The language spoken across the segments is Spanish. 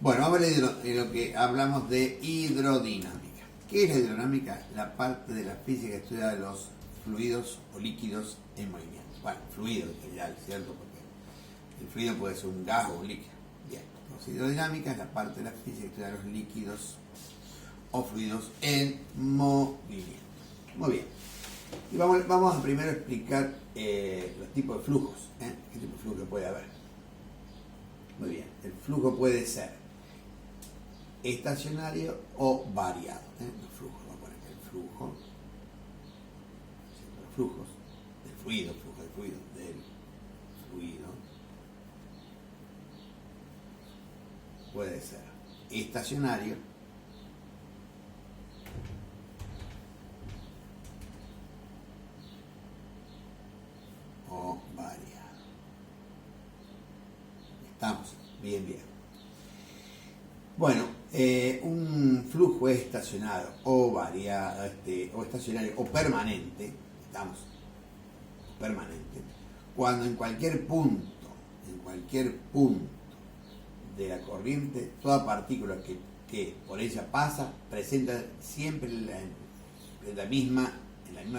Bueno, vamos a ver lo que hablamos de hidrodinámica. ¿Qué es la hidrodinámica? La parte de la física que estudia los fluidos o líquidos en movimiento. Bueno, fluido en general, ¿cierto? Porque el fluido puede ser un gas o un líquido. Bien, entonces hidrodinámica es la parte de la física que estudia los líquidos o fluidos en movimiento. Muy bien. Y vamos a primero explicar los tipos de flujos. ¿Qué tipo de flujo puede haber? Muy bien, el flujo puede ser estacionario o variado. Los flujos, vamos a poner que el flujo, los flujos del fluido, puede ser estacionario o variado. Estamos bien. Bueno, un flujo es estacionario o variado, o estacionario o permanente, cuando en cualquier punto de la corriente, toda partícula que por ella pasa presenta siempre la misma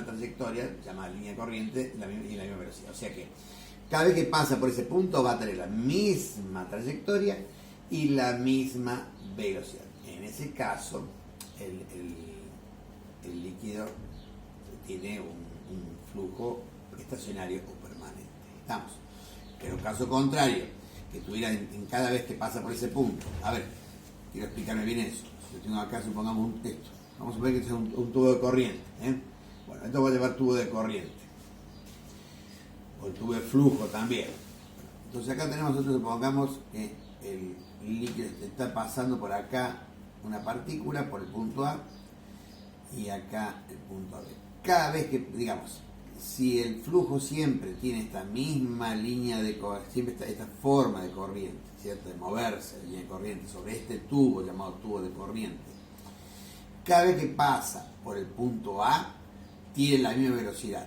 trayectoria, llamada línea corriente, y la misma velocidad. O sea que cada vez que pasa por ese punto va a tener la misma trayectoria y la misma velocidad. En ese caso, el líquido tiene un flujo estacionario o permanente. ¿Estamos? Pero caso contrario, que tuviera en cada vez que pasa por ese punto. A ver, quiero explicarme bien eso. Si yo tengo acá, supongamos esto. Vamos a suponer que es un tubo de corriente. Bueno, esto va a llevar tubo de corriente. O el tubo de flujo también. Entonces acá tenemos nosotros, supongamos que el líquido está pasando por acá una partícula por el punto A y acá el punto B. Cada vez que, digamos, si el flujo siempre tiene esta misma línea de corriente, siempre esta forma de corriente, ¿cierto? De moverse la línea de corriente sobre este tubo llamado tubo de corriente, cada vez que pasa por el punto A tiene la misma velocidad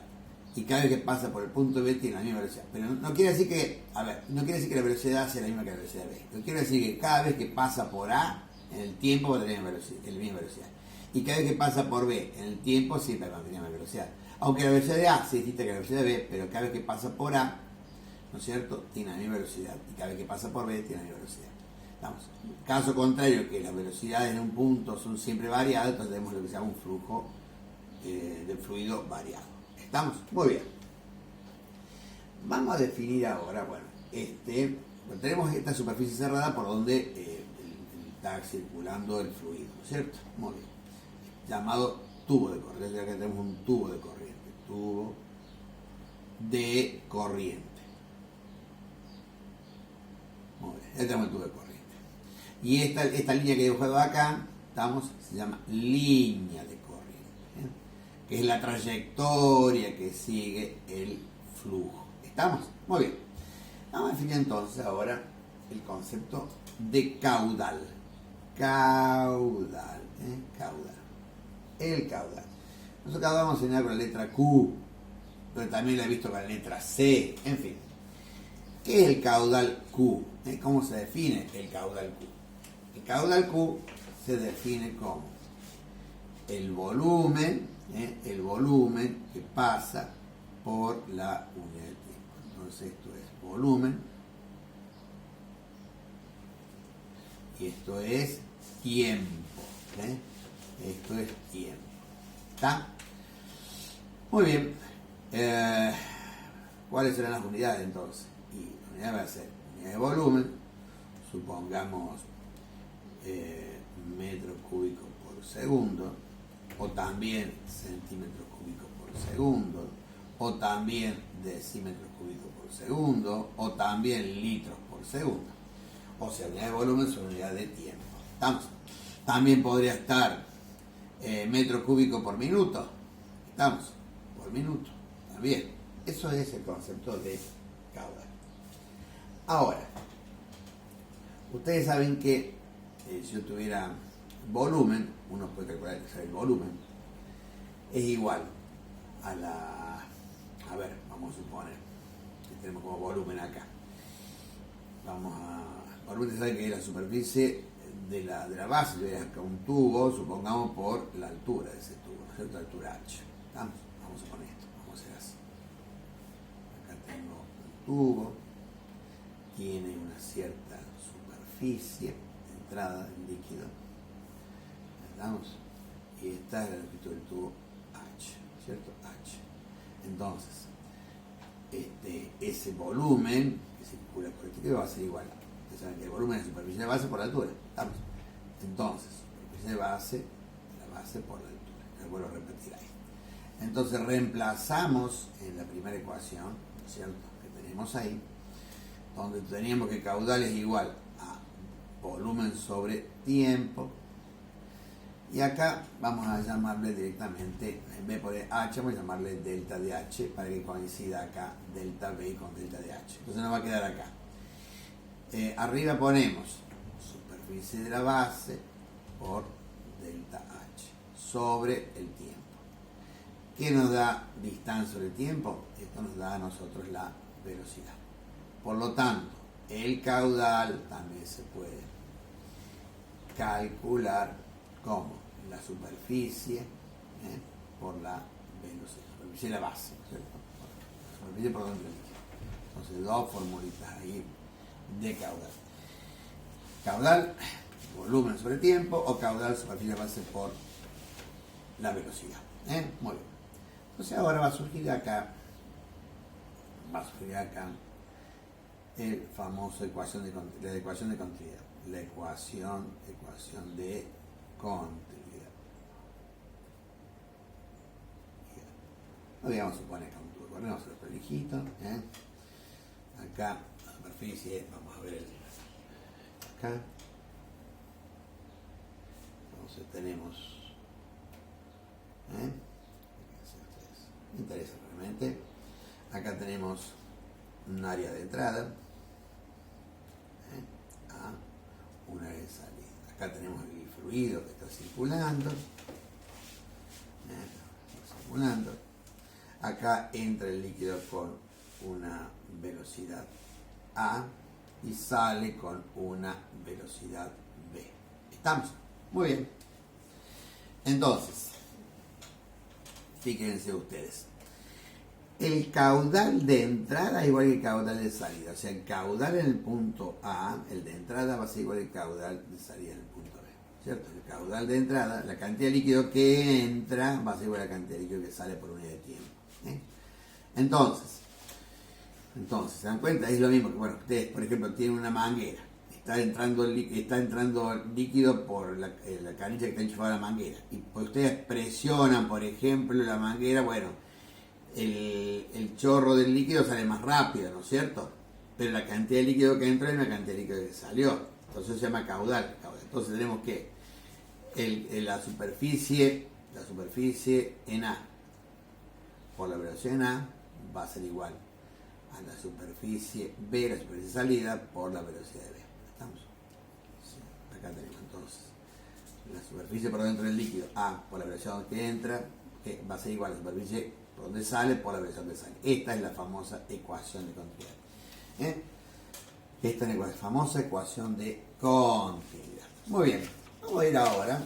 y cada vez que pasa por el punto B tiene la misma velocidad. Pero no quiere decir que, no quiere decir que la velocidad A sea la misma que la velocidad B. Pero quiere decir que cada vez que pasa por A en el tiempo va a tener la misma velocidad. Y cada vez que pasa por B en el tiempo siempre va a tener la misma velocidad. Aunque la velocidad de A se distinta que la velocidad de B, pero cada vez que pasa por A, ¿no es cierto?, tiene la misma velocidad. Y cada vez que pasa por B tiene la misma velocidad. ¿Estamos? Caso contrario, que las velocidades en un punto son siempre variadas, entonces tenemos lo que se llama un flujo de fluido variado. ¿Estamos? Muy bien. Vamos a definir ahora, tenemos esta superficie cerrada por donde está circulando el fluido, ¿no es cierto? Muy bien. Llamado tubo de corriente. Acá tenemos un tubo de corriente. Tubo de corriente. Muy bien. Este tenemos el tubo de corriente. Y esta línea que he dibujado acá, se llama línea de corriente, que es la trayectoria que sigue el flujo. ¿Estamos? Muy bien. Vamos a definir entonces ahora el concepto de caudal. Caudal. El caudal. Nosotros acá vamos a enseñar con la letra Q, pero también la he visto con la letra C. En fin. ¿Qué es el caudal Q? ¿Cómo se define el caudal Q? El caudal Q se define como el volumen que pasa por la unidad de tiempo. Entonces esto es volumen y esto es tiempo. Esto es tiempo. ¿Está? Muy bien. ¿Cuáles serán las unidades entonces? Y la unidad va a ser unidad de volumen, supongamos metro cúbico por segundo, o también centímetros cúbicos por segundo, o también decímetros cúbicos por segundo, o también litros por segundo. O sea, unidad de volumen es una unidad de tiempo. ¿Estamos? También podría estar metro cúbico por minuto. ¿Estamos? Por minuto. También. Eso es el concepto de caudal. Ahora, ustedes saben que si yo tuviera volumen, uno puede calcular que el volumen es igual a la... A ver, vamos a suponer que tenemos como volumen acá. Vamos a por usted sabe que la superficie de la base de acá un tubo, supongamos por la altura de ese tubo, ¿no es cierto? La altura h. ¿Estamos? Vamos a poner esto, vamos a hacer así. Acá tengo un tubo, tiene una cierta superficie de entrada del líquido, ¿estamos? Y esta es la longitud del tubo h, ¿cierto? H. Entonces, ese volumen que circula por este líquido va a ser igual. Ustedes saben que el volumen es superficie de base por la altura. ¿Estamos? Entonces, superficie de base, la base por la altura. Les vuelvo a repetir ahí. Entonces reemplazamos en la primera ecuación, ¿no es cierto?, que tenemos ahí, donde teníamos que caudal es igual a volumen sobre tiempo. Y acá vamos a llamarle directamente, en vez de poner H, vamos a llamarle delta de H para que coincida acá delta B con delta de H. Entonces nos va a quedar acá. Arriba ponemos superficie de la base por delta H sobre el tiempo. ¿Qué nos da distancia sobre el tiempo? Esto nos da a nosotros la velocidad. Por lo tanto, el caudal también se puede calcular como la superficie por la velocidad, la superficie de la base, ¿cierto? La superficie por dentro del líquido. Entonces, dos formulitas ahí de caudal. Caudal, volumen sobre tiempo, o caudal, superficie de base por la velocidad. Muy bien. Entonces ahora va a surgir acá el famoso ecuación de continuidad, la ecuación de continuidad. Hoy vamos a suponer que un tubo de corriente, vamos a hacer prolijito. Acá la superficie, vamos a ver acá. Entonces tenemos, me interesa realmente. Acá tenemos un área de entrada, a un área de salida. Acá tenemos el fluido que está circulando. Acá entra el líquido con una velocidad A y sale con una velocidad B. ¿Estamos? Muy bien. Entonces, fíjense ustedes. El caudal de entrada es igual que el caudal de salida. O sea, el caudal en el punto A, el de entrada, va a ser igual que el caudal de salida en el punto B. ¿Cierto? El caudal de entrada, la cantidad de líquido que entra, va a ser igual a la cantidad de líquido que sale por unidad de tiempo. Entonces, ¿se dan cuenta? Es lo mismo que, bueno, ustedes, por ejemplo, tienen una manguera. Está entrando líquido por la canilla que está enchufada a la manguera. Y pues ustedes presionan, por ejemplo, la manguera, bueno, el chorro del líquido sale más rápido, ¿no es cierto? Pero la cantidad de líquido que entró es la cantidad de líquido que salió. Entonces se llama caudal. Entonces tenemos que la superficie en A por la velocidad en A va a ser igual a la superficie B, la superficie de salida, por la velocidad de B. ¿Estamos? Sí. Acá tenemos entonces la superficie por dentro del líquido A por la velocidad que entra, que va a ser igual a la superficie por donde sale por la velocidad que sale. Esta es la famosa ecuación de continuidad. Esta es la famosa ecuación de continuidad. Muy bien, vamos a ir ahora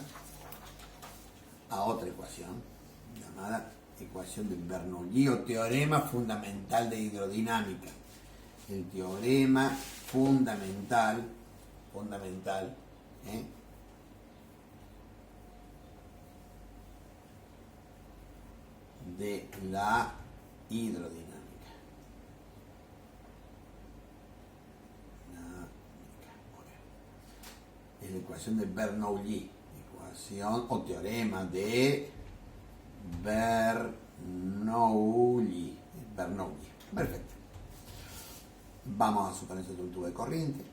a otra ecuación llamada ecuación de Bernoulli o teorema fundamental de hidrodinámica. El teorema fundamental de la hidrodinámica. Es la ecuación de Bernoulli, ecuación o teorema de Bernoulli. Perfecto. Vamos a suponer que es un tubo de corriente.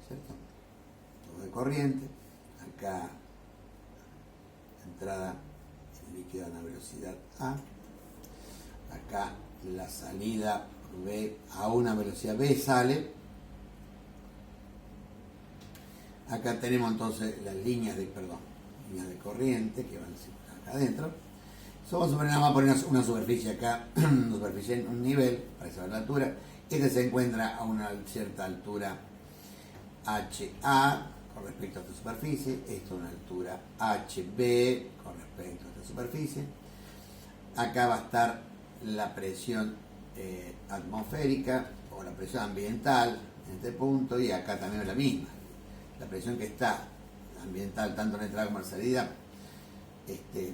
¿Cierto? Tubo de corriente. Acá entrada el líquido a una velocidad A. Acá la salida B a una velocidad B sale. Acá tenemos entonces las líneas de corriente que van acá adentro. Vamos a poner nada más poner una superficie acá, una superficie en un nivel para saber la altura, Este se encuentra a una cierta altura HA con respecto a esta superficie, esto a una altura HB con respecto a esta superficie. Acá va a estar la presión atmosférica o la presión ambiental en este punto, y acá también es la misma. La presión que está ambiental tanto en la entrada como en la salida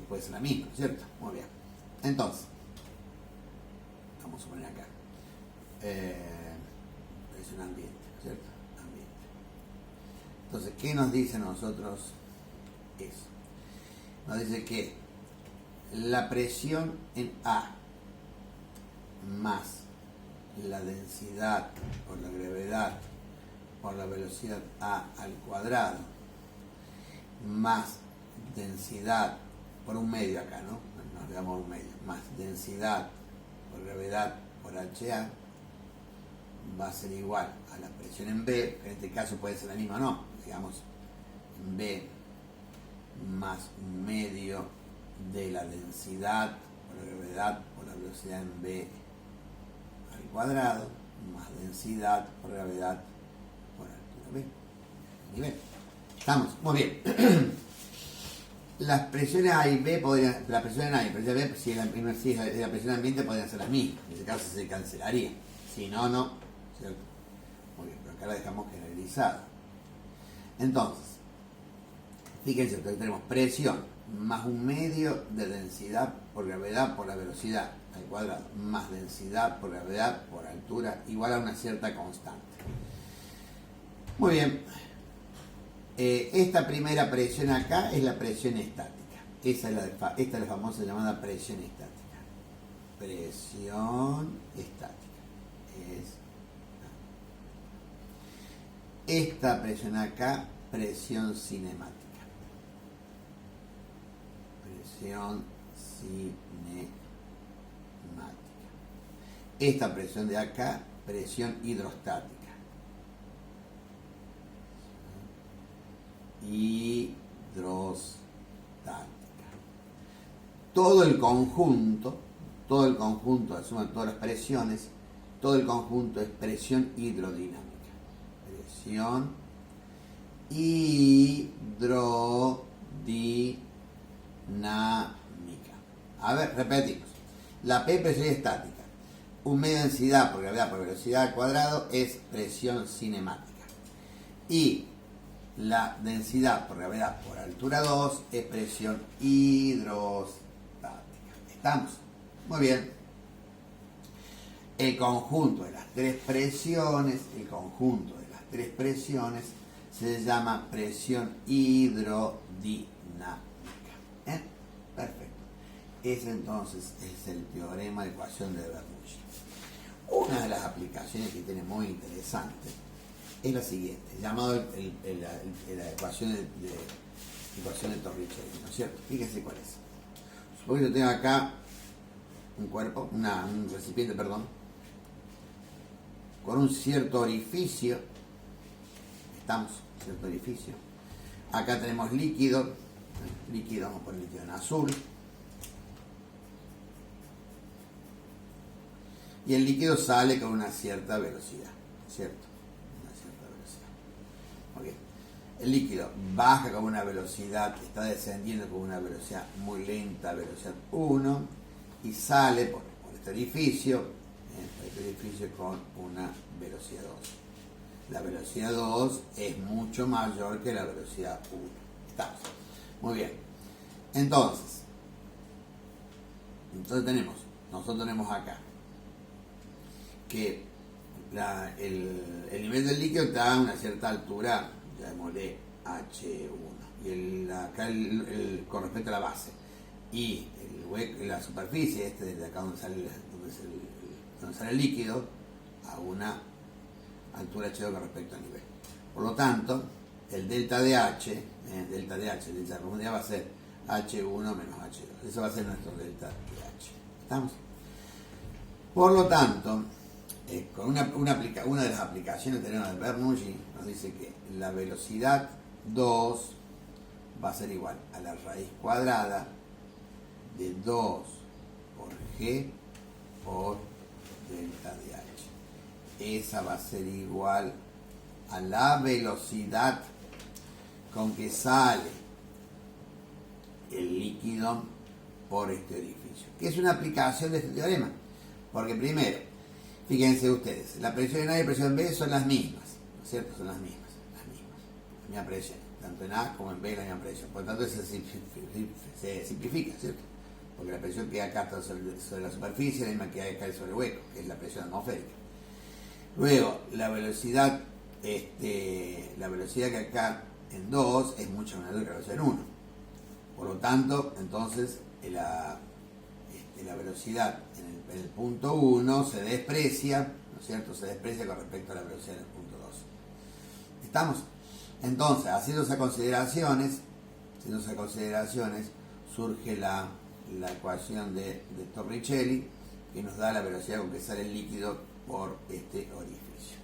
puede ser la misma, ¿cierto? Muy bien. Entonces, vamos a poner acá presión ambiente, ¿cierto? Ambiente. Entonces, ¿qué nos dice a nosotros eso? Nos dice que la presión en A más la densidad por la gravedad por la velocidad A al cuadrado más densidad por un medio acá, ¿no? Nos damos un medio, más densidad por gravedad por HA va a ser igual a la presión en B, que en este caso puede ser la misma o no, digamos en B más un medio de la densidad por la gravedad por la velocidad en B al cuadrado más densidad por gravedad por altura B. Nivel. Estamos, muy bien. Las presiones A y B podrían, la presión A y la presión B, si es la presión ambiente, podrían ser las mismas. En ese caso se cancelaría. Si no, no. ¿Cierto? Muy bien, pero acá la dejamos generalizada. Entonces, fíjense que tenemos presión más un medio de densidad por gravedad por la velocidad al cuadrado, más densidad por gravedad por altura, igual a una cierta constante. Muy bien. Esta primera presión acá es la presión estática. Esta es la famosa llamada presión estática. Presión estática. Esta presión acá, presión cinemática. Presión cinemática. Esta presión de acá, presión hidrostática. Hidrostática. Todo el conjunto, la suma de todas las presiones, todo el conjunto es presión hidrodinámica. Presión hidrodinámica. A ver, repetimos. La P, presión estática. Un medio de densidad por gravedad por velocidad al cuadrado es presión cinemática. Y la densidad por gravedad por altura 2 es presión hidrostática. ¿Estamos? Muy bien. El conjunto de las tres presiones, se llama presión hidrodinámica. Perfecto. Ese entonces es el teorema de ecuación de Bernoulli. Una de las aplicaciones que tiene muy interesante es la siguiente, llamado la ecuación de Torricelli, ¿no es cierto? Fíjense cuál es. Supongo que yo tengo acá un cuerpo, un recipiente, perdón, con un cierto orificio. Estamos, cierto orificio. Acá tenemos líquido, vamos a poner líquido en azul. Y el líquido sale con una cierta velocidad, ¿cierto? Okay. El líquido baja con una velocidad, está descendiendo con una velocidad muy lenta, velocidad 1, y sale por este orificio con una velocidad 2. La velocidad 2 es mucho mayor que la velocidad 1. Estamos. Muy bien. Entonces nosotros tenemos acá que el nivel del líquido está a una cierta altura, llamémosle H1, y acá con respecto a la base, y la superficie, de acá donde sale el líquido, a una altura H2 con respecto al nivel. Por lo tanto, el delta de H, el delta de profundidad va a ser H1 menos H2. Eso va a ser nuestro delta de H. ¿Estamos? Por lo tanto, con una de las aplicaciones que tenemos de Bernoulli nos dice que la velocidad 2 va a ser igual a la raíz cuadrada de 2 por G por delta de H. esa va a ser igual a la velocidad con que sale el líquido por este orificio, que es una aplicación de este teorema, porque primero, fíjense ustedes, la presión en A y la presión en B son las mismas, ¿no es cierto? Son las misma presión, tanto en A como en B la misma presión, por lo tanto se simplifica, ¿cierto? Porque la presión que acá está sobre la superficie es la misma que hay acá sobre el hueco, que es la presión atmosférica. Luego, la velocidad que acá en 2 es mucho menor que la velocidad en 1. Por lo tanto, entonces, la velocidad en el punto 1 se desprecia, ¿no es cierto? Se desprecia con respecto a la velocidad en el punto 2. ¿Estamos? Entonces, haciendo esas consideraciones, surge la ecuación de Torricelli, que nos da la velocidad con que sale el líquido por este orificio.